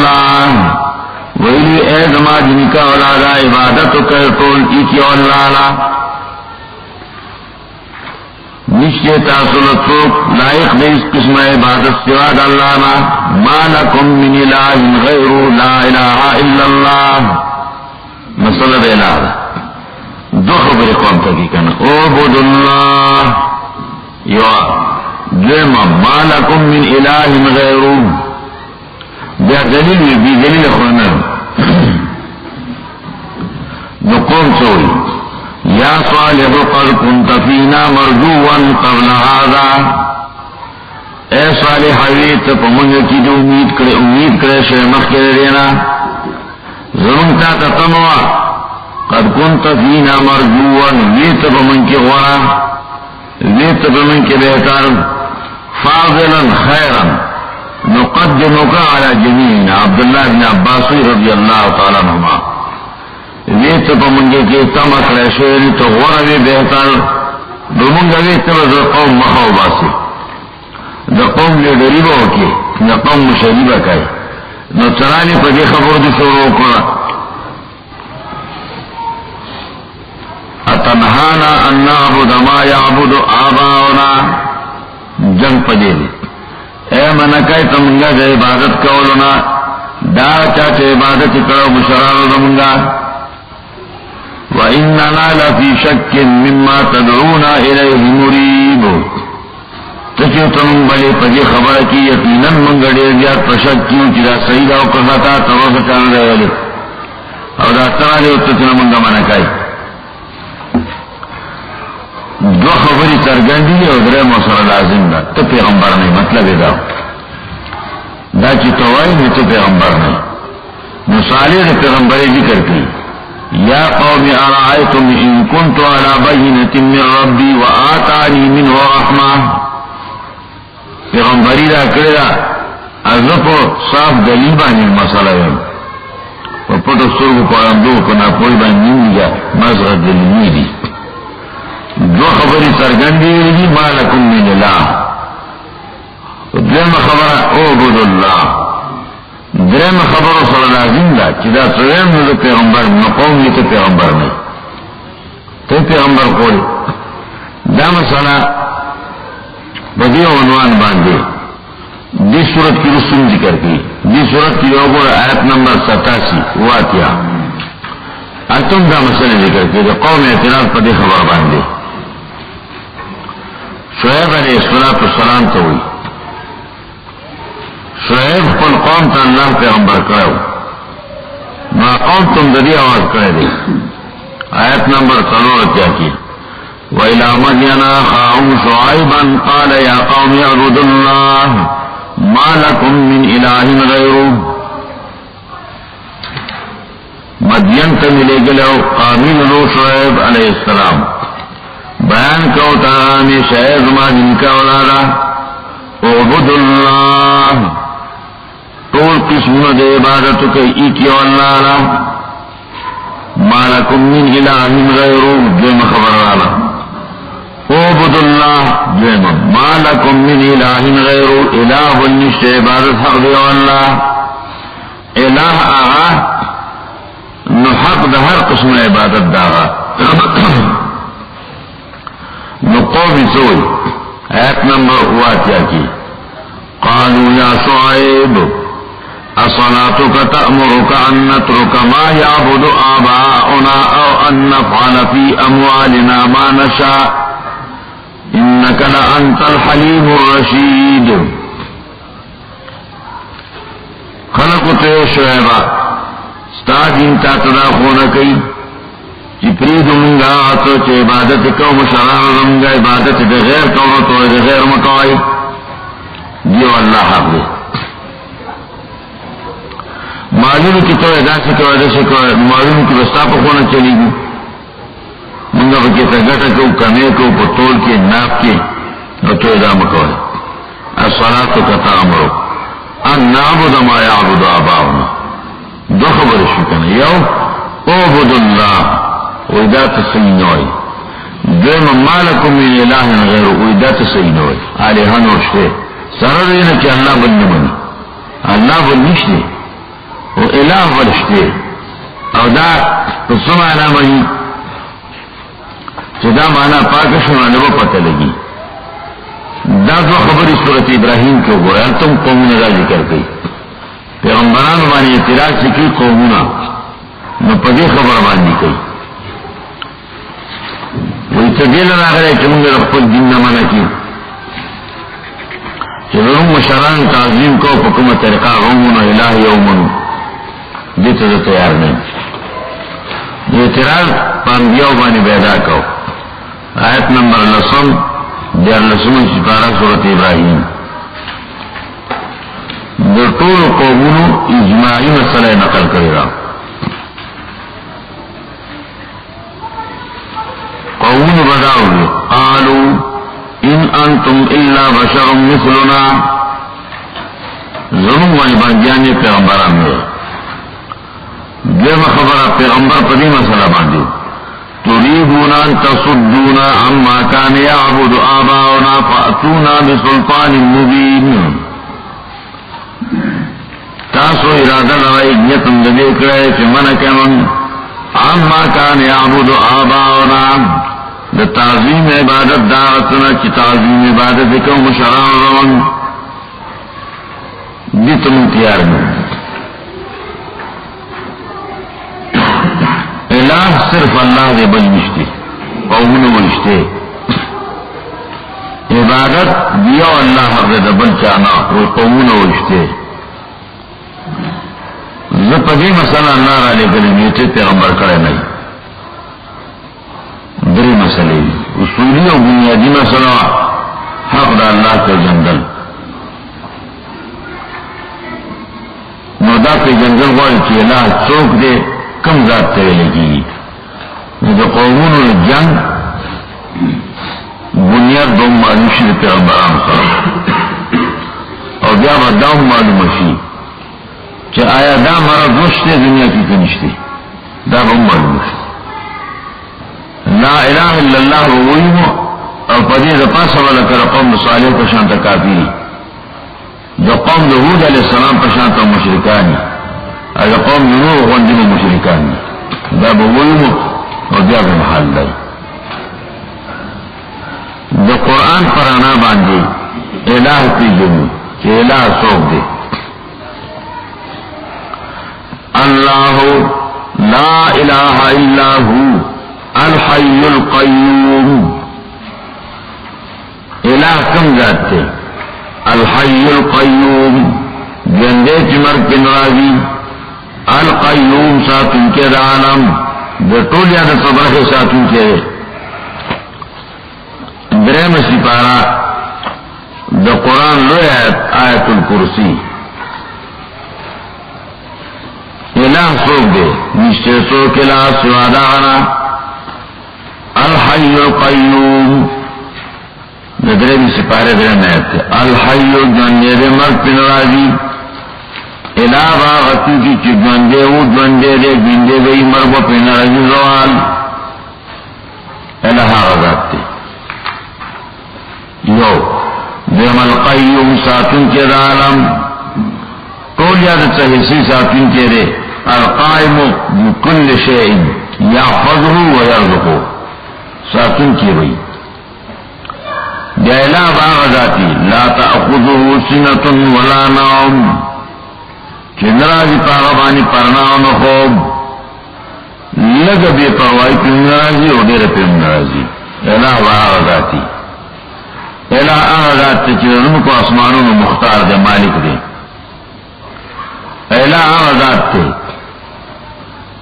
اللہ valley اے زما جنکا اولادا عبادت کر طول ایکی اللہ نشتے تاثلتوک لائق دے اس قسم عبادت سواد اللہ ما لکم من الہ غیر لا الہ الا اللہ مسئلہ دے الہ دو خبر قوم تکی کنا عبد اللہ ما لکم من الہ غیر بیا دلیل بی دلیل خونن نقوم سوئی یا صالح قد كنت فینا مرجوا قبل هذا اے صالح حویت پمنگ کی جو امید کرے شرمخ کے دینا ظلمتا تتموا قد كنت فینا مرجوا ویت پمنگ کی غورا ویت پمنگ کی بہتر فاضلا خیرا نقدمك على جميعنا عبداللہ بن عباس رضی اللہ تعالیٰ عنہما ویت پمنگے کے تمک لشوری تو غربی بہتر دومنگا ویت دا قوم مخوبا سے دا قوم لیڈریبا ہوکی دا قوم مشریبا کئی نو چرانی پا دی خبر دی شروع کرا اتنہانا ان نعبد ما یعبد آباؤنا جنگ پا دی اے منکای تمنگا دا عبادت کولونا دا چاچے عبادت کرو مشرارو دمنگا وَإِنَّنَا لَفِي شَكٍّ مِّمَّا تَدْعُونَا إِلَيْهِ مُرِيبٌ تچو تم بلے پجے خبر کی یقیناً منگڑے زیاد پشک کیوں چلا سیدہ و قضاتا تروس چاند رہے والے اور داسترہ لے اتتنا منگا منکائی دو خبری سرگندی اور درے موصر لازم دا تو پیغمبر نہیں مطلب دا دا چی توائی میں تو پیغمبر نہیں نصالح دا پیغمبری ذکر کی یا قوم ارائیتم ان کنت علی بینۃ من ربی وآتانی منہ رحمہ پیغمبری دا کردا ازپو صاف دلیل بانی مسئلہ ہے و پتو سرگو پارندو کنا پوئی بانی نیگا مزغر دلیلی دی دو خبری سرگندی دی ما لکم من اللہ درم خبر اعبد اللہ درم خبر صلی لازم دا چی دا سویم نو پیغمبر نقوم یہ تو پیغمبر نہیں تو پیغمبر کوئی دا مسئلہ بدی عنوان باندے دی صورت کی رسوم ذکر کی دی صورت کی اوپر آیت نمبر 87 واتیا اتم دا مسئلہ ذکر کی دا قوم اعتراض پا دی خبر باندے شعیب علیہ السلام تو ہوئی شعیب قل قوم تا اللہ پیغمبر کرو ما قوم تم ددی آواز کرے دے آیت نمبر 3 کیا کی وَإِلَى مَدْيَنَ أَخَاهُمْ شُعَيْبًا قَالَ يَا قَوْمِ اعْبُدُوا اللَّهَ مَا لَكُمْ مِنْ إِلَٰهٍ غَيْرُهُ مدین تا ملے گلو قابل رو شعیب علیہ السلام بیان کو تاہمی شعیب ما جن کا اولادا اعبدوا اللہ طول قسم دے عبادت کئی ایکی واللہ ما لکم من الہ غیرو جویم خبر رالا اعبدوا اللہ جویم ما لکم من الہ غیرو الہ والنشت عبادت حق دے واللہ الہ آغا نحق دا ہر قسم عبادت داغا نقوم سوئی آیت نمبر واتیا کی قالوا یا شعیب اصلاتك تأمرك ان نترك ما يعبد آباؤنا او ان نفعل في اموالنا ما نشاء انك لأنت الحليم الرشيد خلقت شعیبا ستا دین تا تدا خونکی چی پرید منگا آتو چی عبادت کو مشران منگا عبادت دے غیر کونتو دے غیر مکوائی دیو اللہ حق دے معلوم کی تو ادا سے کو ادا سے کو معلوم کی رستہ پہ ہونا چلی گی منگا بکی تگٹا کو کمے کو پتول کے ناپ کے اور تو ادا مکوائی الصلاة کا تعمرو ان نعبد ما يعبد آباؤنا دو خبر شکن یو اعبد اللہ ویدات سینوئی دویم مالکم من الہ غیر ویدات سینوئی آلیہن ورشتے سرر دینا کہ اللہ بل نمانی اللہ بل نشتے خو الہ ولشتے او دا قصہ معنی مانی چه دا معنی پاکشنانه با پتہ لگی دا دو خبری صورت ابراہیم کے گویا تم قومون را ذکر کئی پیغمبران مانی اعتراض سکی قومونا نو پدی خبر باندی کئی وی تدیل ناغره چه منگا رخفت دین نمانا کی چه ورم مشران تعظیم کو پکم طریقہ غمون الہ یومن دیتا دا تیار نہیں یہ اعتراض پانبیاء بانی بیدا کو آیت نمبر 10 دیار لسم سپارہ سورت ابراہیم در طول قومونو اجماعی مسئلہ نقل کرے گا قومون بداؤ قالو ان انتم الا بشر مثلنا ظلم وانی بانجانی پیغمبران میں دیم خبر پیغمبر پدی مسئلہ باندی تريدون أن تصدونا عما كان يعبد آباؤنا فأتونا بسلطان مبين تاسو ارادہ لوائی نیتم دے کرے کہ منکمن عما كان يعبد آباؤنا دا تعظیم عبادت دعوتنا چی تعظیم عبادت کو مشران روان دیتم تیار میں الہ صرف اللہ دے بل نشتے قومون ونشتے عبادت دیا اللہ حق دے بل چانا وہ قومون ونشتے زپدی مسئلہ اللہ را لے گلمیتے پیغمبر کرے نہیں دری مسئلے اصولی و بنیادی مسئلہ حق دا اللہ کے جنگل نودا کے جنگل وال کی الہ چوک دے کم ذات تے لگی جو قومون جنگ بنیاد دوم معلوم شد پیغمبران سره اور بیا بداؤں معلوم شی چه آیا دا مرض نشتے دنیا کی کنشتے دا بم معلوم شد لا الہ الا اللہ وویمو اور پدی دا پاسا والا کر قوم صالح پشانتا کافی دا قوم دا حود علیہ السلام پشانتا مشرکانی اگر قوم نور غندن مشرکان دا بولمو اور بیا بمحال دائی دا قرآن پرانا باندی الہ کی جنو کہ الہ سوک دے اللہ لا الہ الا ہو الحی القیوم الہ کم ذات تے الحی القیوم جندے چمر پنرازی القیوم ساتن کے دا عالم دا طولیا دا صبح ساتن کے درم سپارہ دا قرآن لو آیت الکرسی الہ سوک دے نشتے سوک الہ سوادا غنا الحی القیوم دا درم سپارہ درم آیت الحی جنجے دے مرد پنرازی الہ باغتو کی چی جوندے او جوندے دے جوندے دے مرگو پینا رجی زوال الہ آغازات تے یو دیم القیوم ساتن کے دا عالم طول یاد چاہیسی ساتن کے دے القائم بکل شئین یحفظه و یرزقو ساتن کے بھئی دے الہ باغذاتی لا تأخذه سنة ولا نوم چندرازی پاغبانی پرناو نخوب لگ بے پروائی پی نرازی او دیر پی نرازی الہ و آغازاتی الہ آغازاتی چیزن کو اسمانون مختار دے مالک دے الہ آغازاتی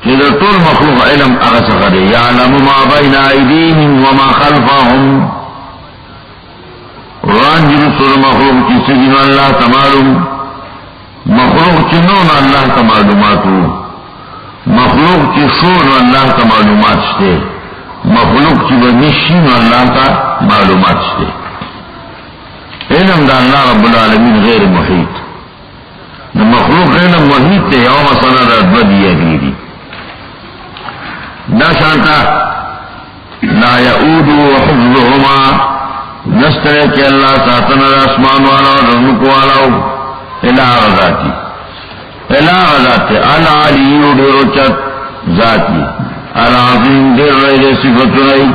چیزن طول مخلوق علم اغسق دے یعلم ما بین ایدیهم وما خلفهم رانجل سر مخلوق کی سجن اللہ تمالم مخلوق چنون اللہ کا معلومات ہو مخلوق کی شون اللہ کا معلومات شتے مخلوق کی بنشین اللہ کا معلومات شتے علم دا اللہ رب العالمین غیر محیط دا مخلوق علم محیط تے یوم سند ادبدی اگلیدی دا شانتا لا یعودو حفظهما نسترے کہ اللہ ساتنا دا اسمان والا و رزق والا الہ غذاتی الا ذات العلی ډیر چت ذاتی العظیم ډیر لوی صفاتونه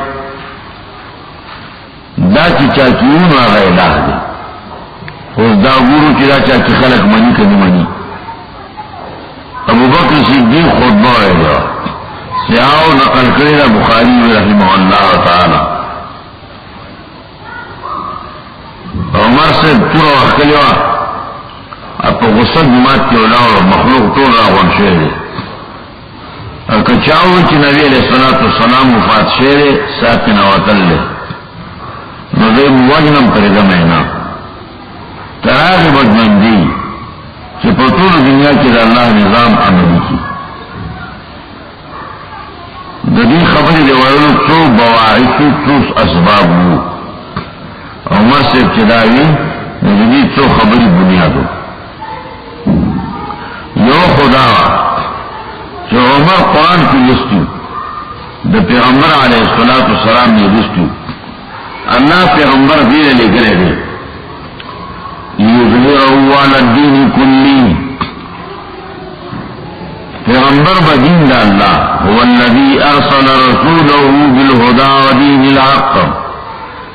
دا چې چا کیونه هغه الہ دی. اوس دا ګورو چې دا چا چې خلق منی کني منی. ابو بکر صدیق خطبه ویلا سیاو نقل کړی دا بخاری رحمه الله تعالی. عمر سے پورا وخت لیوا په غصه جماعت کې ولاړ مخلوق ټول راغون شوی او کچاو چې نبی علیہ الصلوۃ والسلام وفات شوی ساتنه وتل نو دې موجنم کړی دا مهنا تراغ بدمندی چې په ټول دنیا کې د الله نظام عملي کی. د دې خبرې د وایلو څو بواعث څو اسباب وو. عمر سے ابتدائی نجدی څو خبرې بنیادو. یو خدا چې عمر قرآن کې لستو د پیغمبر علیه الصلاۃ والسلام نه لستو الله پیغمبر دې لګره دي یظهره علی الدین کلی. پیغمبر بدین د الله هو الذی ارسل رسوله بالهدى ودین الحق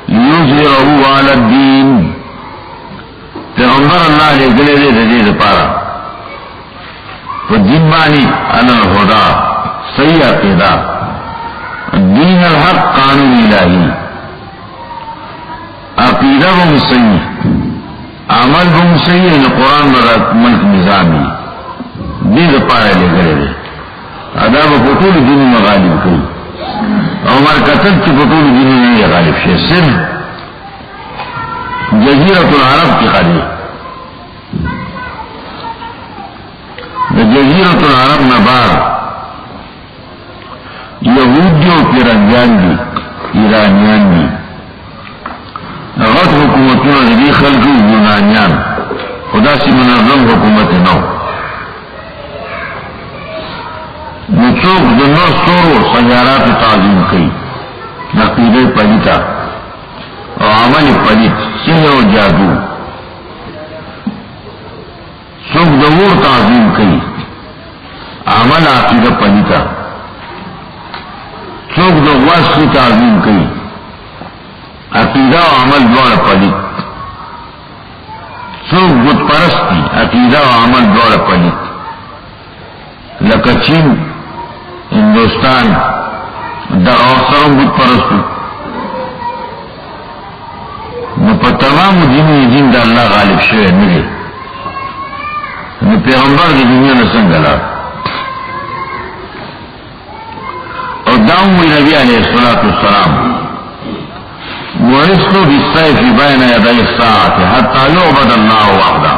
لیظهره علی الدین. پیغمبر الله لګره دې لپاره په دین باندې انا الهدى صحیح عقیده دین الحق قانون الہی عقیدہ هم صحیح عمل هم صحیح ان قرآن برات ملک نظامی دې لپاره لګره دي. ادب په ټول دین مغالب کوي. عمر کتل چې په ټول دین نه غالب شي صرف جزیرۃ العرب کې خالي د جزیرۃ العرب نه بعد یهودیو پیرنجان دي ایرانیان دي غټ حکومتونه دي خلکو یونانیان خدا سي منظم حکومت نه نو څوک د نو سورو سیارات تعظیم کوي عقیده پلیتا او عمل پلیت سحر او جادو. څوک د ور تعظیم کوي عمل عقیده پلیتا. څوک د واسطه تعظیم کوي عقیده او عمل دواړه پلیت. څوک بت پرستی عقیده او عمل دواړه پلیت. لکه چین ہندوستان دا اوسرم بت پرستو نو په تمام دین د الله غالب شوی نه دی. نو پیغمبر د دنیا نه څنګه لاړ او داوی نبی علیہ الصلوۃ والسلام ورثوا بالسيف بين يدي الساعة حتى يعبد الله وحده.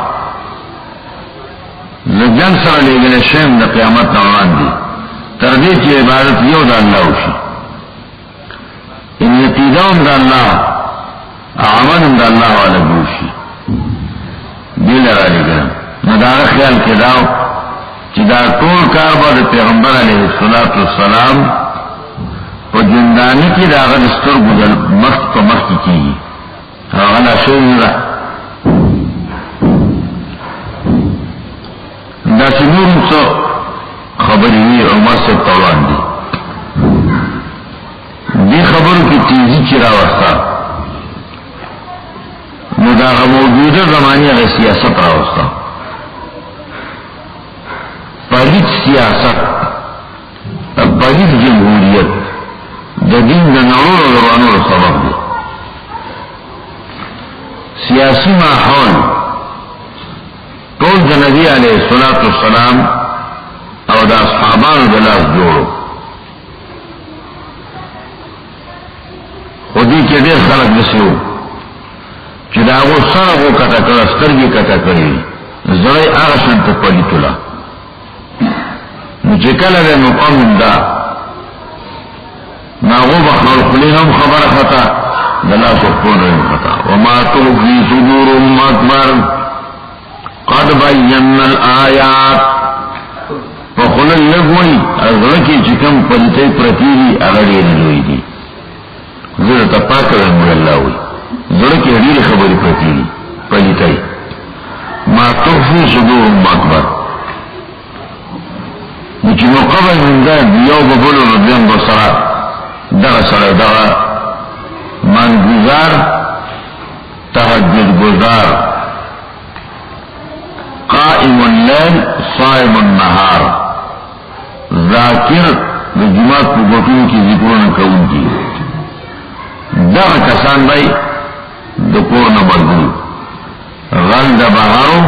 لجن سره لګل شیم د قیامت روان دي تر دې چې عبادت یو د الله وشي. ان یتیدون د الله عمل د الله والا وشي بل راځي. مدار خیال کې داو چې دا ټول کار به پیغمبر علیه الصلاۃ والسلام په جندانی کې داغه دستور بدل مخ په مخ کې هغه لا شوی نه دا څنور څو خبرې وی او ما څه توان دي. دې خبرو کې تیزی چې راوستا نو دا موجوده زمانه د سیاست راوستا پالیت سیاست پالیت جمهوریت د دین د نورو روانو سبب دی. سیاسی ماحول ټول د نبی علیہ الصلوۃ والسلام او د اصحابانو د لاس جوړو. خو دې کې ډېر خلک دسیو چې دا هغه سره وکړه کړه سترګې کټه کړې زړی هغه شانته پلیتولا نو چې کله د مقام دا ناغو بخلال خلینم خبر خطا دلا سخونم خطا وما تخفي صدورهم اکبر قد بینا الآیات فخلل لگوئی ازرکی چکم پلتی پرتیری اغڑی نلوئی دی زرطا پاکرم اللہ ہوئی زرکی حدیر خبری پرتیری پلتی ما تخفي صدورهم اکبر چې مقابل منده دیو ببولو ردیم بسرا دغه سره دغه منگزار تهجد گزار قائم اللیل صائم النهار ذاکر د جماعت په ګټونو کې ذکرونه کوونکي دغه کسان به د کور نه مرګو غل د بهارو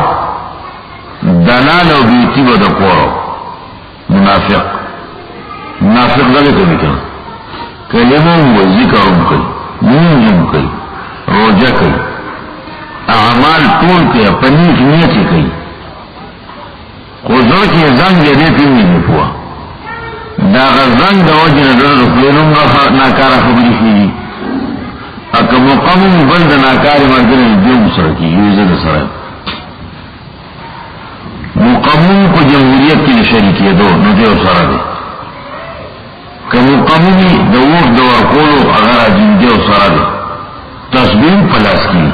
دلال او بیتی به د کورو منافق غلی کوي کنه کلمه و ذکر کوي مونږ کوي روزه کوي اعمال ټول کوي پنځه نیت کوي خو ځکه زنګ دې پیږي په دا غزنګ د وجه نه د خپلوم ناکاره خبرې شي اکه مقام بند ناکاره مرګ دې سره کیږي زه سره مقام کو جمهوریت کې شریکې دو نو دې سره دي کوم قومي د وښ د ورکولو هغه راځي سره دي تسبیح پلاس کی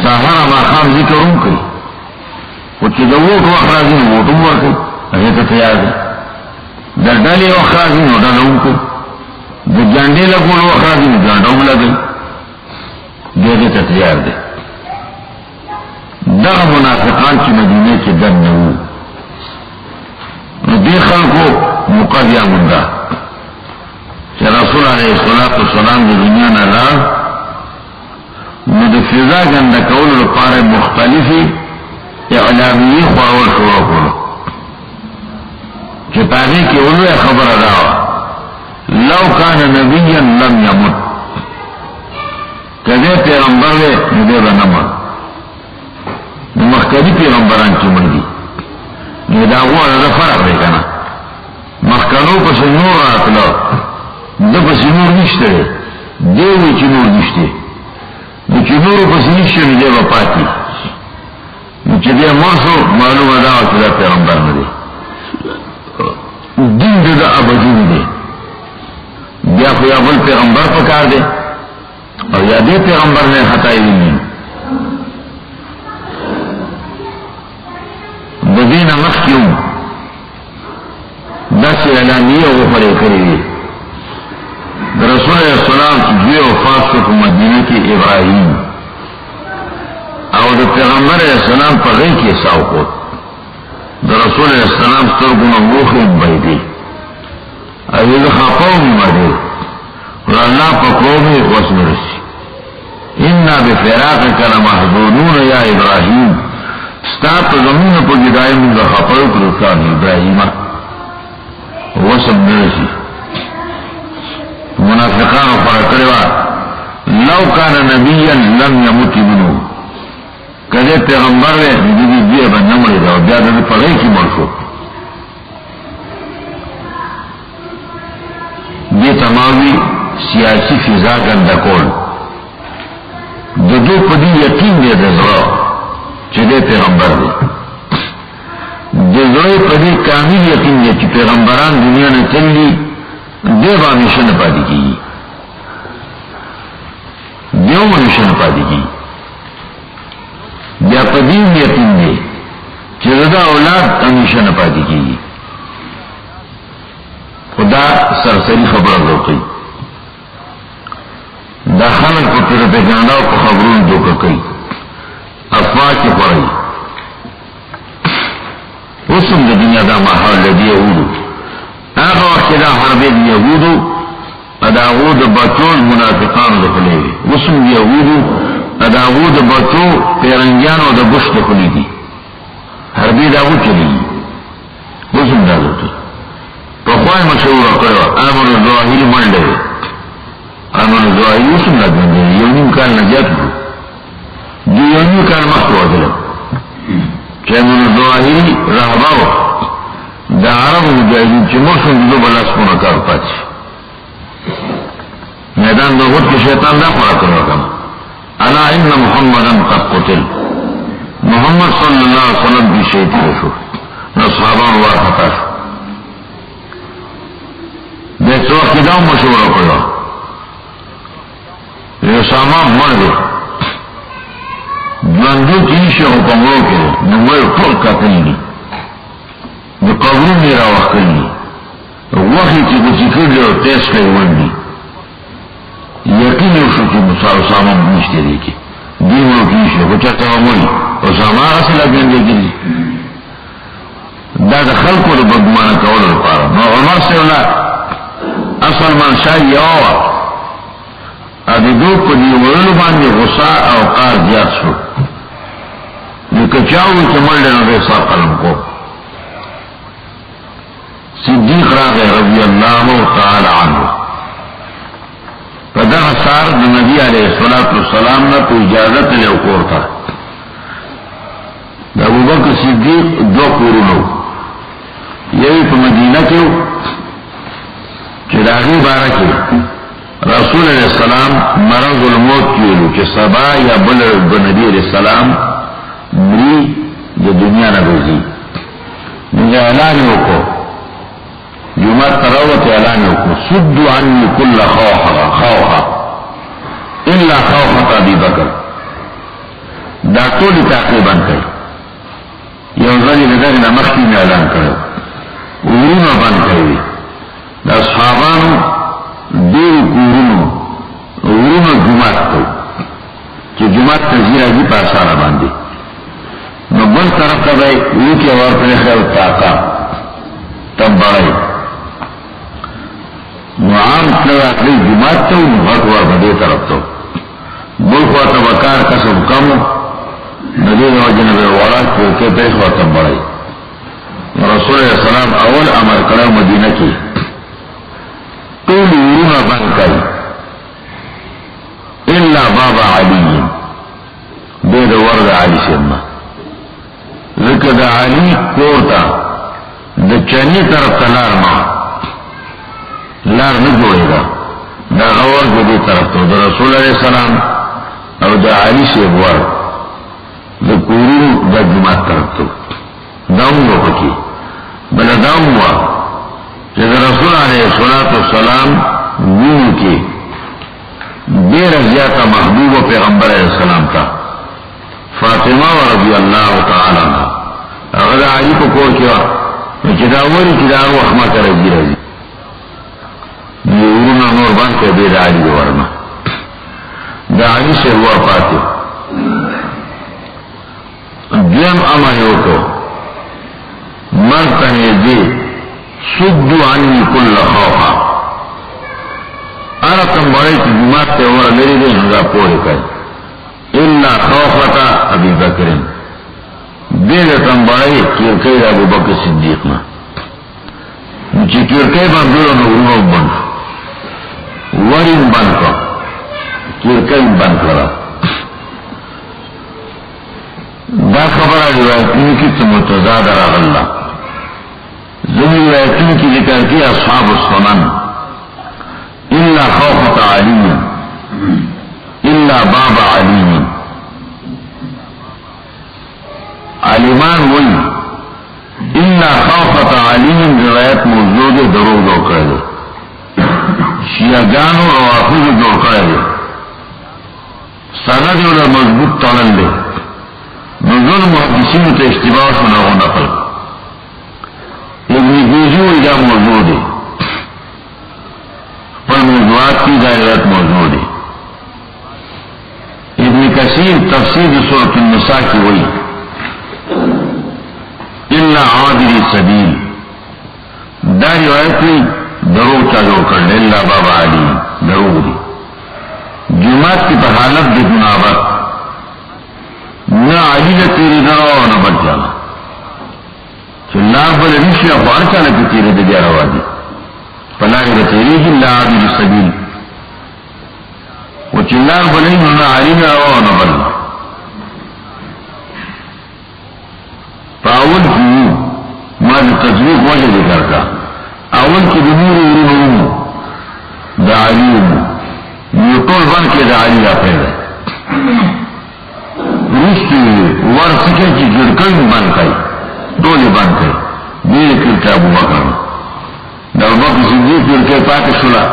سحر ما خام ذکرون کوي او چې د وښ وخت راځي نو وټو ورکوي هغه ته تیار دي د ډالې وخت راځي نو ډالون کوي د ځانډې له کولو وخت راځي نو ځانډوم لګي دغه ته تیار دي دغه منافقان چې مدینه کې دنه وو نو دې خلکو مقاضیا منده چې رسول علیه الصلاۃ والسلام د دنیا نه لاړ نو د فضا ګنده کولو لپاره مختلفي اعلامیې خورول شروع کړو چې پاره کې اولویه خبره ده لو کان نبیا لم یمت کله پیغمبر دې به نه مړ نو مخکې پیغمبران چې مړ دي نو دا وره فرق دی کنه مخکنو پس نور راتلو ده پس نور نشته دیوی چی نور نشته نو چی نور پس نشته نو دیو پاتی نو چی دیو مرسو معلوم داو چی دا پیغمبر نده دین ده ابدین ده بیا خو یا بل پیغمبر پکار ده او یا دی پیغمبر نے خطائی وینی بدین مخیوم داسی اعلامیه غفره کری در رسول اللہ السلام دوی وفات شو مدینه کی ابراہیم او در پیغمبر علیہ السلام پا غی کی ساو کود در رسول اللہ السلام سترگونا موخیم بیدی اوید خاپاومی مدی اور اللہ پا قومی واسم رسی انا بفراقک لمحضونون یا ابراہیم ستاپ زمین پا جدائی من دا خاپاو کرکان ابراہیمہ وسم نرسی منافقان فرقروا لو کان نبیا لم یمت ابنو کده پیغمبر ہے دیدی بیا با نمڑی دا بیا دا پڑھائی کی مرشو دی تمامی سیاسی فضا گنده کول دو پدی یقین دی دزرا چه دی پیغمبر دی دزرای پدی کامل یقین دی چی پیغمبران دنیا نے چلی دیو بامیشن پادی کی دیو بامیشن پادی کی بیا پدیم یقین دی چی رضا اولاد امیشن پادی کی خدا سرسری خبر روکی دا خلق کو پروپیگنڈا کو خبرون دوکا کئی افواہ کی پڑھائی وسم د دنیا دا محال لدی یهودو هغه وخت دا حرب دی یهودو اداغود بطول منافقان دخلی وسم دی یهودو اداغود بطول پیرنگیانو دا بش دخلی دی حربی داغود چلی وسم دا دوتی پخوای مشهور کرو آمن الظاهری منده آمن الظاهری وسم دا دنده یونیم کال نجات دو یونیم کال مختو دلو چیمون الظاهری رهباو دا عرب مجاہدین چی مرشن دو بلاس کنکار پاچی میدان دو خود کی شیطان دا خورا کرو کم الا ان محمدن قد قتل محمد صلی اللہ علیہ وسلم کی شہید کرشو نصحابان وار خطا شو دیکھو وقت داو مشورہ کرو اسامہ مر دے ژوندو کې شي او په مړو کې نو مړ ټول کتلی دي د قبرونو یې راوښکلي وخت چې ګوچې کړي او تیز کړی ونډي یقین یو شو چې اسامه نشته دی کې دی ورو کې نشته خو چاته وموي اسامه هغسې لګېږي دا د خلکو د بدګمانه کولو لپاره نو عمر صاحب نه اصل منشا یو وه د دوی په دې ویلو باندې غصه او قهر زیات شو نو که چا ووایي چې مړ دی نو دی سر قلم کو صدیق راغی رضی الله تعالی عنه په دغه سهار د نبي علیه الصلاة والسلام نه په اجازه تللی و کور ته د ابوبکر صدیق دوه کورونه یو په مدینه کې و چې د هغې باره کې رسول علیہ السلام مرض الموت کیلو چې سبا یا بل د نبی علیہ السلام مری د دنیا نه وځي موږ اعلان وکړو جمعه تراوت اعلان وکړو سدوا عني كل خوخه الا خوخه ابي بکر دا ټول تقریبا کوي یو ځل د دغه مخکې اعلان کړو ورونه باندې کوي د اصحابانو ډېر ورونه جمعات کوي چې جمعات ته ځي راځي په اسانه باندې نو بل طرف ته به یو کې ورته خیر طاقه تبړی نو عام تلواتلی جمعات ته نو غټ ور په دې طرف ته بل خوا ته وکار کسب کم نو دې وجه نه به وړا کې په خوا ته تبړی رسول الله سلام اول امر کړو مدینه کې ټول ورونه بند کړي الا بابا علي بيد ورد علي سيدنا ذکر دا علي کورتا د چنی طرف تلار ما لار نه جوړی دا غور د دې طرف ته د رسول الله سلام او د علي سیب ور د کورو د جماعت طرف ته داوم وکي بل داوم وا چې رسول علیه الصلاۃ والسلام ویني کې ډېر زیاته محبوب پیغمبر علیه السلام تا فاطمه رضی الله تعالی عنها هغه علی په کور کې چې دا وری چې دا وخت ما کرے دی راځي یوونه نور باندې به د علی ورنه دا علی شه هوا پاتې دیم امر یو کو مرته دی سدوا عني كل خوفا انا تنبړی چې جماعت ته ور لري دی هغه پوره کوي الا خوفتا ابي بکر دې تنبړی چې کوي ابو بکر صدیق نه چې کوي باندې نو بند ورین بند کو کوي بند کړه دا خبره روایتونه کې څه متضاد راغله ذوی روایتون کی ذکر کی اصحاب السنن الا خوفت علی الا باب علی علیمان وی الا خوفت علی روایت موجود درو دو کرده شیعگانو روافض دو کرده سند اولا مضبوط تلن ده نظر محدثین تا اشتباہ سنو نقل ابن جوزی دا موضوع ہے پر موضوعات کی دائرت موضوع ہے ابن کثیر تفسیر سورۃ النساء کی وہی الا عابر سبیل دا روایت درو چالو کر الا بابا علی درو دی جماعت کی حالت دی گناہت نہ علی نے تیری درو نہ بچ جانا لار بل نشي افعال چاله کې تیرې د بیا راوځي پلان د تیرې کې لار د سبیل او چې لار بل نه علی نه او نه بل پاول کې ما د تجوید وجه ذکر کا اول کې د نور ورونو د علی یو ټول باندې د علی راپېده رښتې ورڅکه چې ګرځي باندې دولی بند کئی دیر کرتا ابو بکر دا ابو بکر صدیق کرتا پاک شلا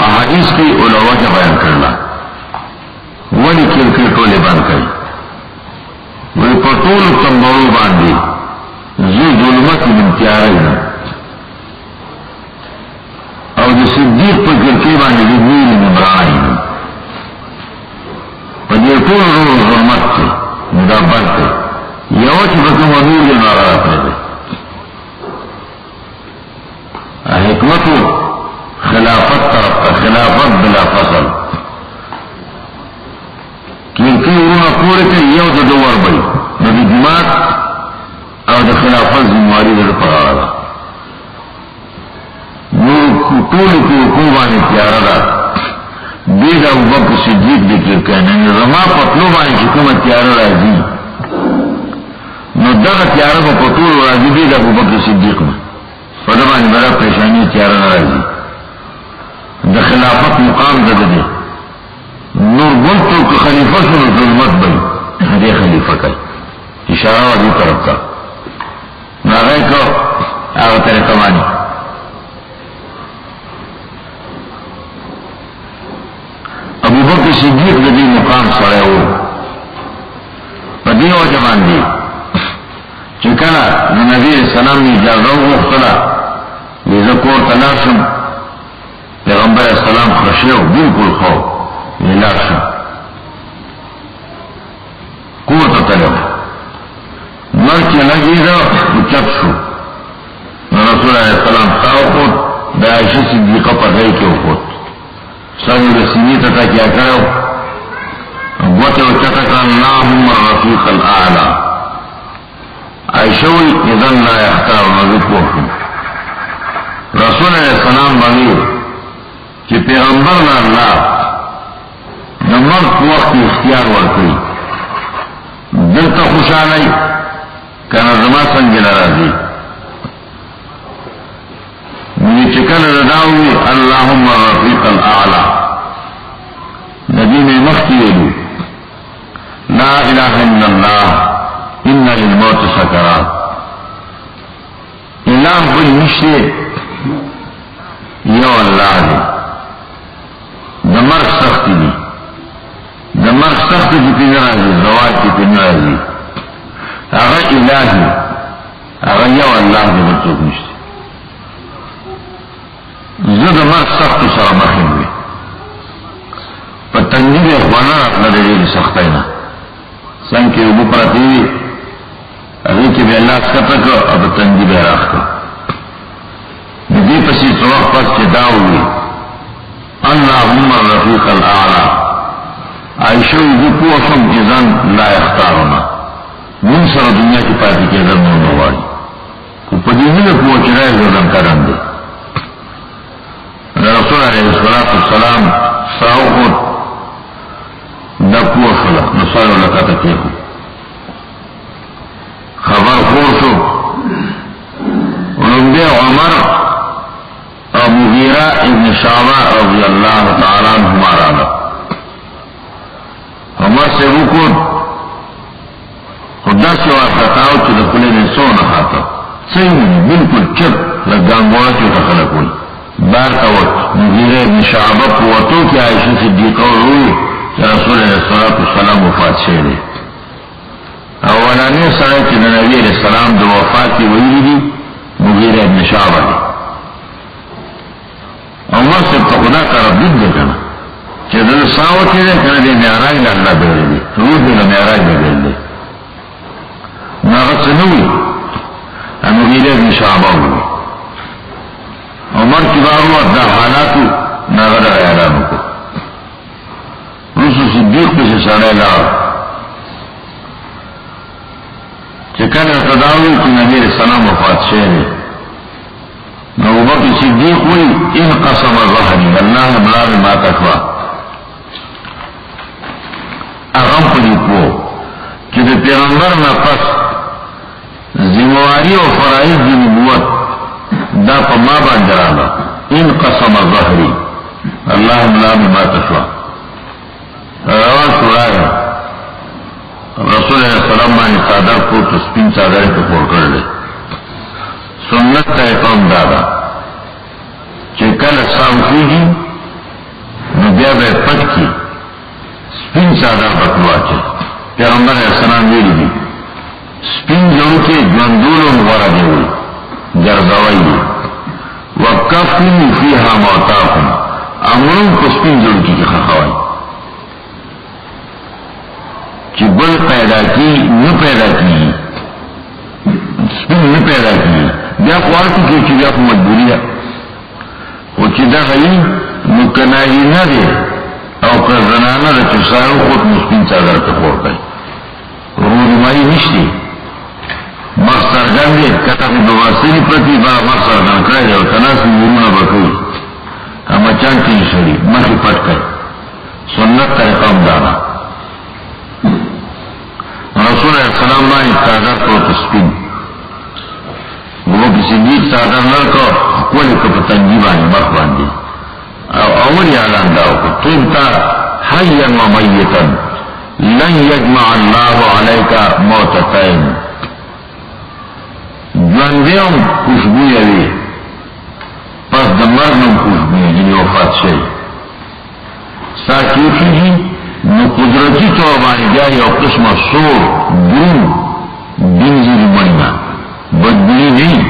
احادیث کی علوات بیان کرنا ولی کرتا دولی بند کئی ورو باندې ذو ظلمت من تیارې او د صدیق په ګرځي باندې د نیل عمران په دې ټول ظلمت کې مدبر دی یو چې په کوم نور نه راځي حکمت خلافت طرف خلافت بلا فصل کیونکہ ورونه پورې کوي یو د دوار بل نو د جماعت او د خلافت ذمہواری د پاره ده نور ټول کو باندې تیار ده دې د ابوبکر صدیق ذکر کړي زما په ټول باندې کومه تیار راځي نو دا تیار په ټول راځي د ابوبکر صدیق نه په دا باندې بڑا پریشانی تیار راځي د خلافت مقام ده دې نور بلتو که خلیفہ شنو ظلمت بل دے خلیفہ کئی اشارہ و دی طرف کا ناغی کو آغا طریقہ مانی ابو بکر صدیق دی مقام سڑے ہو پدی وجہ باندی چکنا نبی علیہ السلام نے اجازہ مختلا لیزکور تلاشم پیغمبر علیہ السلام خشیو بالکل خو لاشم کور ته تلو مرچ لگی دا اچت شو رسول علیہ السلام خواو خود دا عائشہ صدیقہ پر گئی کیوں خود سنی رسیمی تا کیا کرو گوتے اچتک اللہم الرفیق الاعلا عائشہوی اذن لا اختار نظر پوشم رسول علیہ السلام بغیر کہ پیغمبر نا اللہ نمرد کو وقت اختیار ورکړي دلته خوشالای کنه زما څنګه ناراضي مې چې کله رداوي اللهم رفيق الاعلى نبی میں مخکې ویلو لا اله الا الله ان للموت سکرات اله بل نشته یو الله دی د مرګ سخت دی د مرګ سخت دی په ناراضي زوال کې په ناراضي هغه الهي هغه یو الله دی څوک نشته زه د مرګ سخت سره مخ یم په تنګي غواړم خپل دې سختای نه څنګه یو پرتی هغه چې به الله ستاسو او په تنګي به راخته دې پسې څوک پس چې داوي اللهم الرفيق الاعلى عائشہ دې پوښتم اذن لا اختارنا من سره دنیا کې پاتې کېدل نو وایي کو په دې نه پوښتنه ځان کړم دي رسول الله صلی الله علیه وسلم ساوخ دا پوښتنه نو سره لکه کېو خبر خورشو ولومبه عمر او مغیرہ ابن شعبہ رضی اللہ تعالیٰ عنہما رانا عمر سے رکو خدا سے واسطاؤ چی دکلے نے سو نخاتا صحیح بالکل چپ لگانگوڑا چی تخلقوی بار تاوت مغیرہ ابن شعبہ قوتو کی عائشہ صدیقہ روی کہ رسول علیہ السلام وفات شہرے اولانی سرے چی نبی علیہ السلام دو وفات کی ویلی دی مغیرہ ابن شعبہ دی عمر سے خدا کا ربید دے کنا کہ دل ساوتی دے کنا دے معراج دا اللہ بیرے دی روح دے معراج دے بیرے دی ناغت سے نوی مغیرہ ابن شعبہ ہوئی عمر کی بارو دا حالاتو ناغت اعلانو کو رسول صدیق پہ سے سارے لار چکن ارتداوی کی نبی السلام وفات شہر ابو بکر صدیق ہوئی ان قسم ظہری اللہ بلال ما تکوا اغم پلی کو کہ دے پیغمبر نا پس ذمواری و فرائض دی نبوت دا پا ما باندرانا ان قسم ظہری اللہ بلال ما تکوا روان سرائی رسول اللہ صلی اللہ علیہ وسلم مانی صادر کو تسپین صادر کو پور کر لے سنت تا قوم دادا چې کله ساوخیږي نو بیا به پټ کی سپین څادر پکواچي پیغمبر علیہ السلام ویلي دي سپین جوړو کې ژوندولو غوړه دی ګرځوي وکفنوا فيها موتاكم امرون کو سپین جوړو کې خخوي چې بل پیدا کی نه پیدا کی سپین نه پیدا کی بیا خواړو کې چې بیا مجبوری او چې دا غي نو کناهی نه دی او که زنانه د چسارو خود مسپین چادر ته خور کوي رونمایی نشتی مخصرگان دی کتا خود بواسری پرتی با مخصرگان کرائی او تناسی ورونه بکوی اما چان چین شوی مخی پت کئی سنت طریقام دانا رسول اللہ السلام بانی چادر کو تسپین وہ کسی دیت چادر نرکو کولی کپتنجی بانی مخ باندی اولی اعلان داو کو طبتا حیا و میتا لن یجمع اللہ علیکا موتتین جواندیم خوشبوی اوی پس دمرنم خوشبوی جنی وفات شئی ساکیوکی جی نو قدرتی توابانی جاری او قسم سور درون بینزی مننا بدبوی نہیں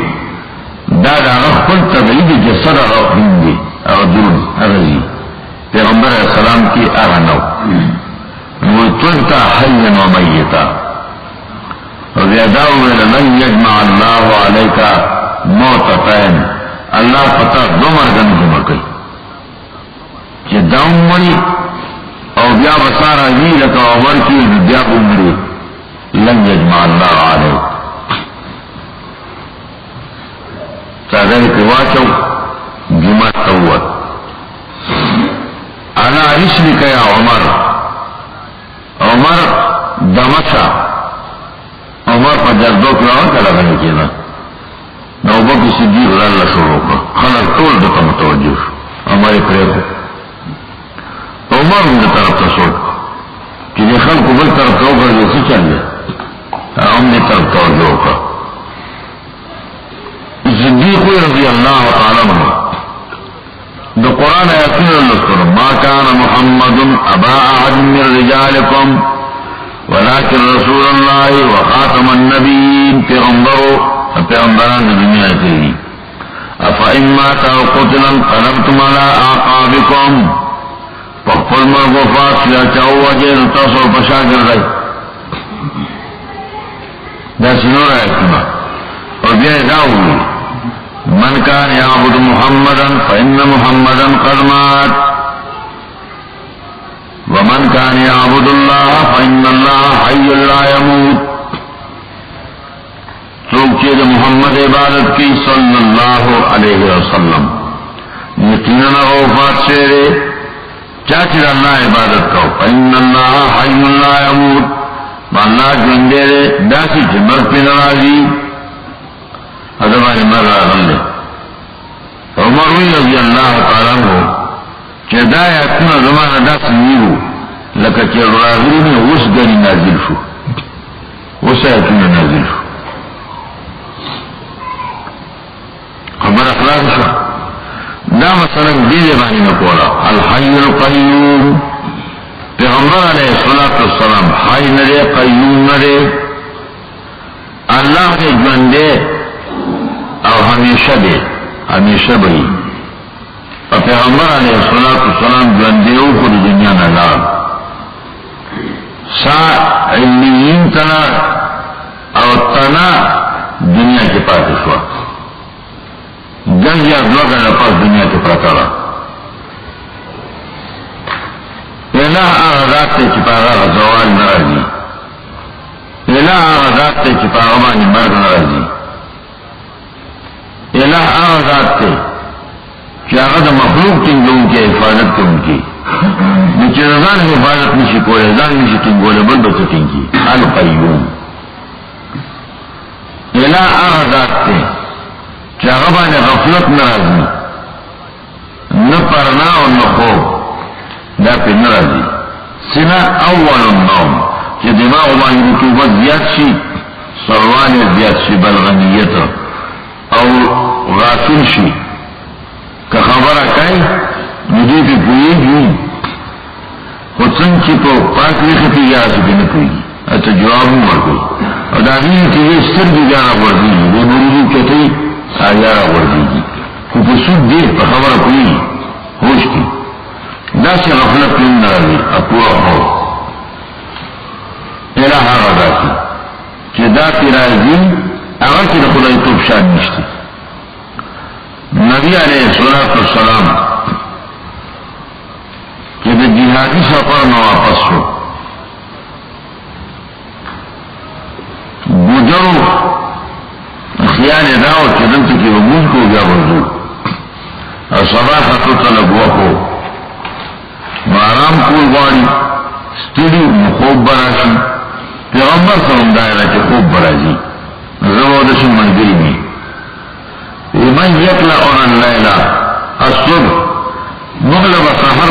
داد آغا خل تبعید جسد آغا بینگی او درون اغزی پیغمبر علیہ السلام کی اغنو وطلتا حیا و میتا وزیاداو لن یجمع اللہ علیکا موتتین اللہ پتا دو مرگن جمع کئی چه داون مری او بیا بسارا جی لکا عمر کی بیا بمری لن یجمع اللہ علیک چادر قواچو جمع توت انا رسلک یا عمر عمر دمشا عمر پا جردو کلاوان کا لگنے کینا نو بکی صدیق اللہ شروع کا خلق طول دکا متوجہ عمر پریکو عمر ان طرف تسوک کہ دی خلق بل طرف تو کر جیسی چل لے ہم نے طرف توجہ کا صدیق رضی اللہ تعالی عنہ دو قرآن آیاتین اللہ ما کان محمد ابا احد من رجالکم ولكن رسول الله وخاتم النبيين پیغمبران دنیا کی افئن مات او قتل انقلبتم على اعقابكم فقل مرغوفات یا چاو وجه تاسو پشا گردائی دا سنور آیتنا اور بیا داوی من كان يعبد محمدا فإن محمدا قد مات ومن كان يعبد الله فإن الله حي لا يموت چونکہ محمد عبادت کی صلی اللہ علیہ وسلم یقینا وفات سے چاچر اللہ عبادت کو فإن الله حي لا يموت اللہ جندے داسی جمر پہ نرازی ادبانی مر آغلے عمر رضی اللہ تعالیٰ عنہ کہ دایا اتنا زمانہ دا سنیو لکا چه راغرین اس گنی نازل شو اس آیتون نازل شو خبر اخلاق شو دا مثلا دیده بانی نکولا الحی القیوم پیغمبر علیہ السلام حی نرے قیوم نرے اللہ کے جوندے او ہمیشہ دے ہمیشہ بھئی پیغمبر علیہ السلام جوندے او خود دنیا نلال سا علیین تنا او تنا دنیا کے پاس شوا جنگ یا دوگا پاس دنیا کے پرتارا الہ آغازات تے چپاغا زوال نرازی الہ آغازات تے چپاغا مانی مرگ نرازی الہ آغازات تے چاہتا مخلوق تنگوں کے حفاظت کے ان کی نیچے رضان حفاظت نشی کو رضان نشی تنگولے بلدو تنگی القیوم الہ آغازات تے چاہتا غفلت نرازی نپرنا و نخوب دا پہ نرازی سنا اول النوم چه دماغ بانی رطوبت زیاد شی سروان زیاد شی بلغنیت او غافل شی که خبره کئی ندی پی پوئی جوئی خود سن چی پو پاک لکھتی یا سکے نپوئی اته جواب ورکړي او دا دې چې سترګې جارا ورځي د نورو کته آیا ورځي خو په څو دې په خبره کوي هوښ کې دا چې غفلت نه راځي اپو هو الہ هغه چې دا راځي هغه چې د خدای توب شان نشته نبی علیہ الصلوۃ والسلام چې د جهادي سفر نه واپس شو بوجرو خیال داو چې دلته کې وګون کو بیا ورځو او سبا خاطر طلب وکړو آرام کول غواړي ستړي خوب براشي پیغمبر صلی الله علیه وسلم چې خوب براشي زموږ د شي منځي دي ومن يطلع عن الليل الصبح مغلب سحر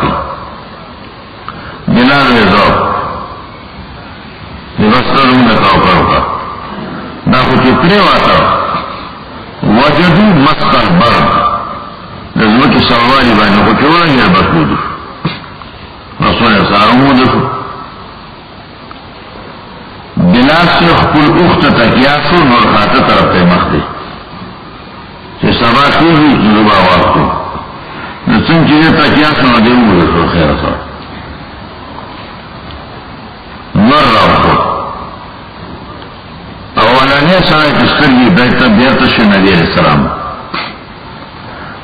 کوي بلال رضا وسترون نکاو کروکا دا خو چې پریواتا وجدو مسکر برد دزمکی سروالی بانی خو چوانی بسودو رسول سارمو دسو بلال سے خپل اخت تکیاسو نورخاته طرف ته مخته چې سبا کیږي زوبا واسطو نو څنګه چې تکیاسو نه دیو ورته خیر سره نور راوړو اولانیه سره چې سترګې دایته بیرته شو نبی علیہ السلام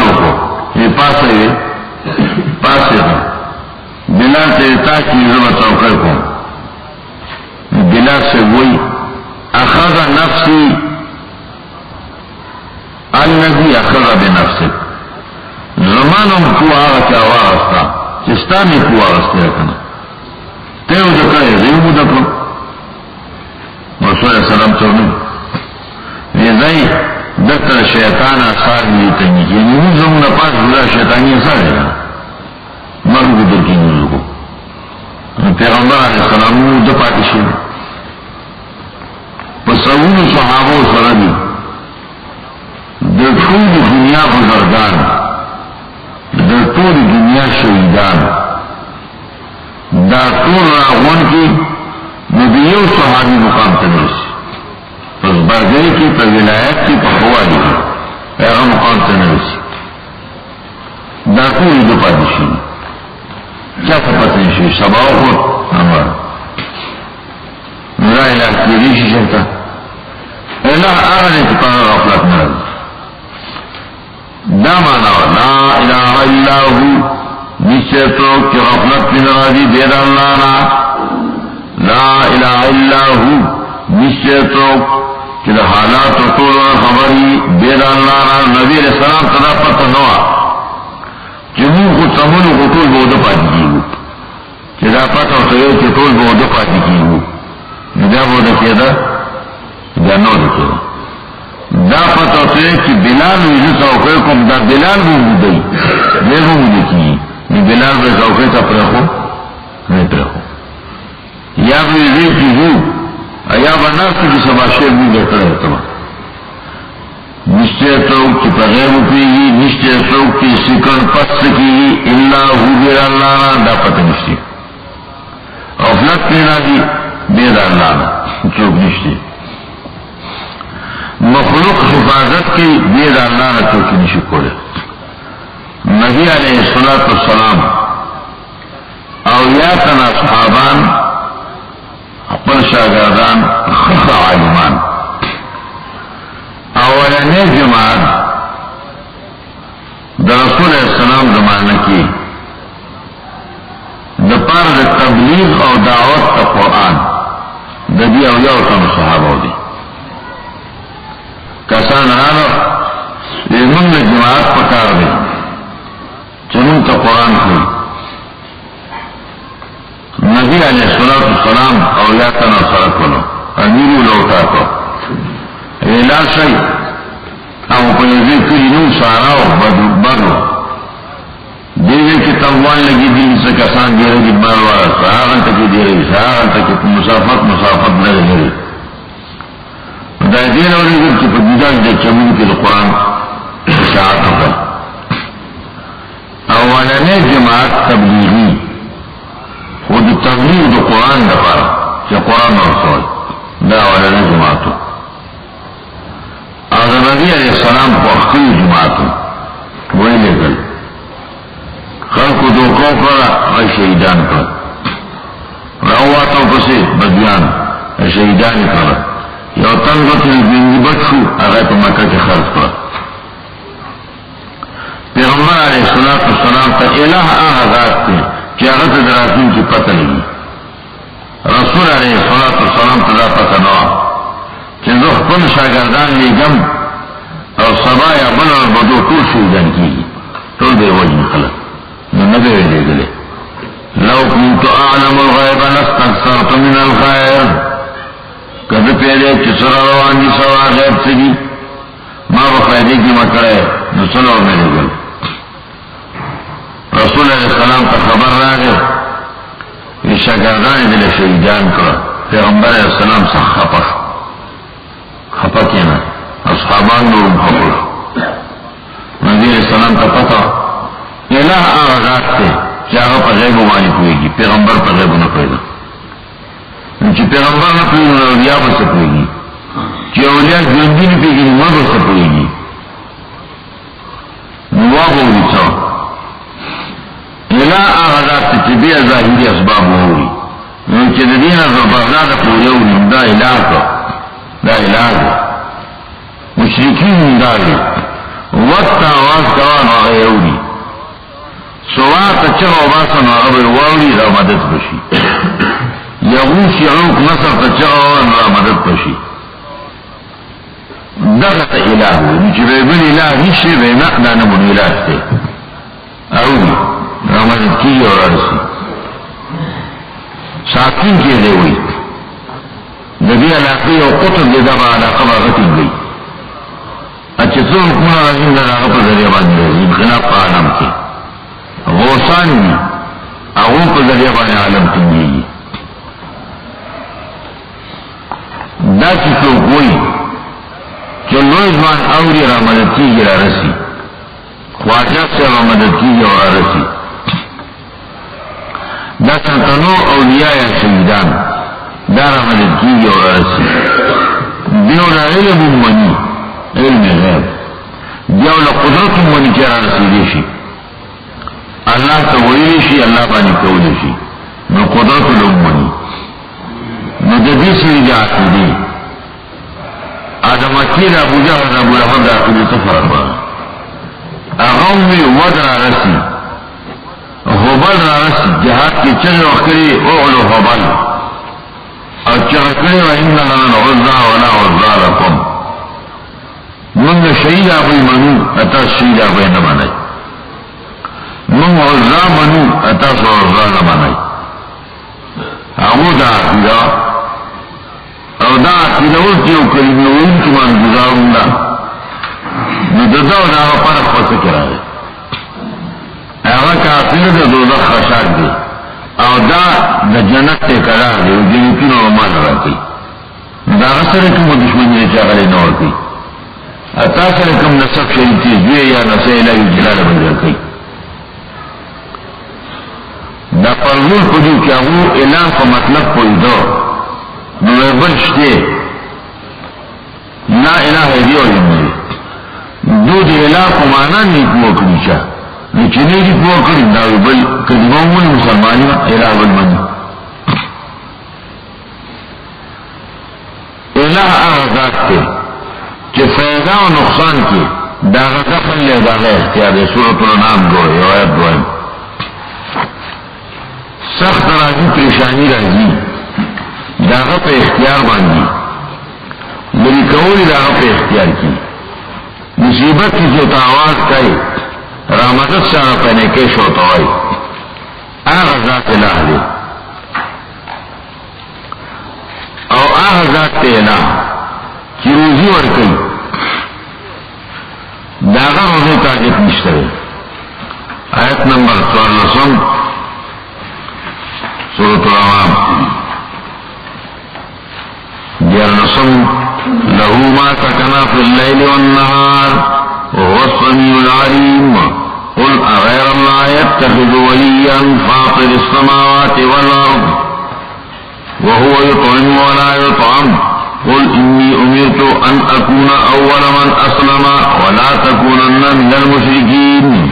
وکړو یې پاسه بلال ته تاکي زما څوکۍ کوم بلال سے وہی اخذ نفسی الذي اخذ بنفسك زمانم کو آغا چا واغستا چستانی کو آغستا کنا تیو دکای زیمو دکو رسول سلام چونو ویزای دکتر شیطان اثار لیتنی یعنی نوزم نپاس بلا شیطانی اثار ہے مرگو درکی نوزو کو پیغمبر علیہ السلام دپاکشی پسونو صحابو سردی در طول دنیا بزرگان در طول دنیا شہیدان دا طول راغون کی نبیو صحابی مقام تنیسی پس برگئی کی پر ولایت کی پر خوالی کی ایغا مقام تنیسی دا طول دو پادشی کیا پتنشی سباو خود نمار نرا الہ کیریشی شکتا الہ آغا اتقان غفلت مرد دا مانا لا الہ الا ہو نشتو کی غفلت من راضی بید اللہ نا لا الہ الا ہو نشتو کی دا حالات رطول و خبری بید اللہ نا نبی علیہ السلام تدا پتہ نوا جمعو خود سمونو خطول بودو پاتی کیو چی دا پتہ ہوتایو چی طول بودو پاتی کیو نجا بودو کیدا جانو دو کیدا دا پتہ ہوتایو چی بلال ویزو سوکے کم دا بلال بو بودی دیگو بودی کی نی بلال بے سوکے تا پرخو نہیں پرخو یا ویزو کی ہو ایا بناستو کی سبا شیر بھی بہتر ہوتا نشتے سوک کی پغیر پیگی نشتے سوک کی سکن پس کی اللہ ہو بیر اللہ نا دا پتہ نشتے غفلت پینا دی بیر اللہ نا چوک نشتے مخلوق حفاظت کی بیر اللہ نا چوکی نشو کولے نبی علیہ الصلوۃ والسلام اولیاء اصحابان اپن شاگردان خص عالمان اولانی جماعت دا رسول السلام زمانہ کی دا پار دا تبلیغ او دعوت تا قرآن دا دی اولیاء و تم صحابہ دی کسان رانا لیمن جماعت پکار دی چنون تا قرآن کوئی نبی علیہ السلام اولیاء تا نصر کنو امیرو لوتا کو اعلان شئی او پنیزی کلی نو ساراو بدو دیوے کی تموان لگی دل سے کسان دیرے کی باروارا ساغن تکی دیرے ساغن تکی مسافت لگے دیرے دا دین اولی گر کی پدیدان دے چمون کی قرآن شاعت ہوتا اولنے جماعت تبلیغی خود تبلیغ د قرآن دپاره چې قرآن ورسول دا ولنه جماعتو او د نبي علیه السلام په وختي جماعتو ویلېږل خلقو دوکو کړه او شهیدان کړه راواتو پسې بدیان شهیدان کړه یو تن غوښتل بینځي بچو هغه په مکه کې خرڅ کړ پیغمبر علیه السلام ته الہ هغه ذات دی چې هغه ته دراتین کې پته لګي رسول علیه السلام ته دا پته نه چې زه خپل شاګردان لېږم او سبا یا بل بدو ټول شهیدان کېږي ټول به وژني خلک نو نه به لېږلی لو كنت اعلم الغیب لاستكثرت من الخير کبھی پہلے چسرا روان دی سوا غیب سے دی ماں بخیدے کی مکڑے نسلو میرے گل رسول علیہ السلام کا خبر را گئے یہ شاگردان دل شہیدان کرا پیغمبر علیہ السلام سے خپا کینا اصحابان نورم خپا نبی علیہ السلام کا پتا الہ آغازات سے چاہا پا غیب وانی کوئی گی پیغمبر پا غیب نہ کوئی گا چې پیغمبر نه پیږي نو اولیاء به څه پوهېږي چې اولیاء ژوندي نه پوهېږي نو ما به څه پوهېږي نو وابه وړي څه الہ هغه ذات چې بیا ظاهري اسباب ووري نو چې د دې نه تر بغداده پورې وړي دا الہ دا الہ مشرکین دا دي وقت آواز کوه نو هغه یې وړي سوا ته چغه وباسه نو هغه به واوري را مدد بشي یغوث یعوق نصر تچغوان را مدد پشی دغت الہ چې بل الہ نشي به نه نمون الہ ته او را مدد کی او رسی ساکین کې دی وي نبی علاقه او قطب دغه علاقه باغتی دی اچھا څو کومه راځي دا هغه په ذریعہ باندې انقلاب په عالم کې غوسان هغه په ذریعہ باندې عالم ټینګي دا چې څوک وایي چې لوی ځوان اوري را مدد کېږي را رسي خواجه صاحب را مدد کېږي او را رسي دا څنګه اولیاء یا شهیدان دا را مدد کېږي او را رسي دیو له علم ومني علم غیب دیو له قدرت ومني چې را رسېدلی شي الله ته ویلی شي الله باندې کولی شي نو قدرت له ومني نو د دې سړي د عقیدې ادم اکید ابو جهل ابو لهب د عقیدې څه فرق دی هغه وی ودر راسي هوبل راسي جهاد کې چل وکړي او له هوبل او چې کړي و ان لنا العزى ولا عزى لكم من شهید ابو منو اتا شهید ابو نه باندې من عزى منو اتا عزى نه باندې هغه دا عقیده او دا عقیده اوس یو کلمه ویونکي باندې ګزارون ده نو د دا او د هغه فرق په څه کې راغی هغه کافر د دوزخ خشاک دی او دا د جنت ته قرار دی او جنتونو عمل راکوي دا هغه سره کوم دشمني نه چاغلی نه ورکوي اتا سره کوم نسب شریک دی یا نسب الهي جلال باندې کوي دا پرول په دې کې هغه اعلان په مطلب پوهیدو نو بل شته لا اله الا الله دو دې اله په معنا نه کوي چې نو چې نه دي په کړی دا بل کله مو مسلمانانو اله بل مني اله هغه ذات دی چې فائدہ او نقصان کې دا غفل له دا اختیار دی سورۃ الانعام ګورئ آیت 2 سخت راځي پریشانی راځي داغه په اختیار باندې لري کولی داغه په اختیار کې مصیبت کی جو آواز کوي رحمت سره په نه کې شوته وای هغه ذات الہ دی او هغه ذات الہ چې روزي ورکوي داغه روزي تاجت نشته آیت نمبر 14 سورۃ الانعام جرنسم له ما سكن في الليل والنهار وهو السميع العليم قل أغير الله يتخذ وليا فاطر السماوات والأرض وهو يطعم ولا يطعم قل إني أمرت أن أكون أول من أسلم ولا تكونن من المشركين.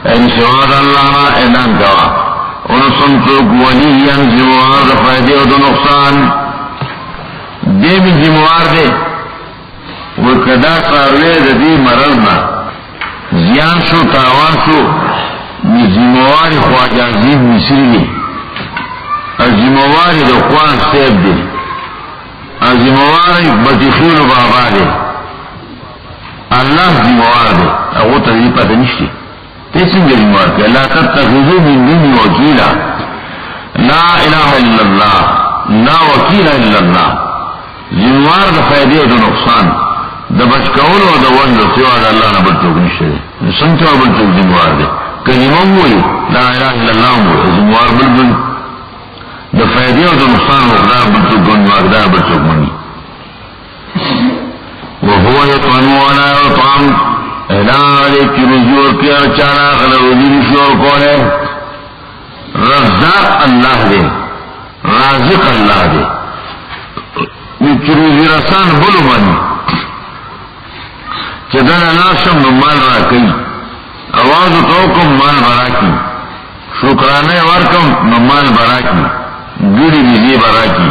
ان سواد اللہ نا اعلان کوا ان سنتوک ولیا ذموار دا فائدے و دا نقصان دے بھی ذموار دے وکدا ساروے دا دی مرضنا زیان شو تاوان شو ذموار خواجہ عزیز مصری دی ذموار دا خوان سیب دی ذموار بطیخیل بابا دی اللہ ذموار دی اگو تدریب پتہ نشتی تیسنگ ذموار کہ لا تتخذوا من دونی وکیلا لا الہ الا اللہ لا وکیل الا اللہ ذموار دا فائدے و دا نقصان دا بچکول و دا ون دا سوا دا اللہ نا بلتوک نشتے دے سنچوا بلتوک ذموار دے کلمہ ہوئی لا الہ الا اللہ ہوئی ذموار بلبل دا فائدے و دا نقصان مقدار بلتوک مقدار بلتوک منی وهو يطعم ولا يطعم اعلان کی رجوع کیا چارا غلط روزی شور کون ہے رزاق اللہ دے رازق اللہ دے کی روزی رسان بلو بنی چدن ناشم مال راکی آواز توکم مال براکی شکرانے ورکم مال براکی گیڑی بیزی براکی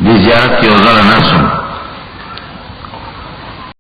دی زیارت کی وزار ناسم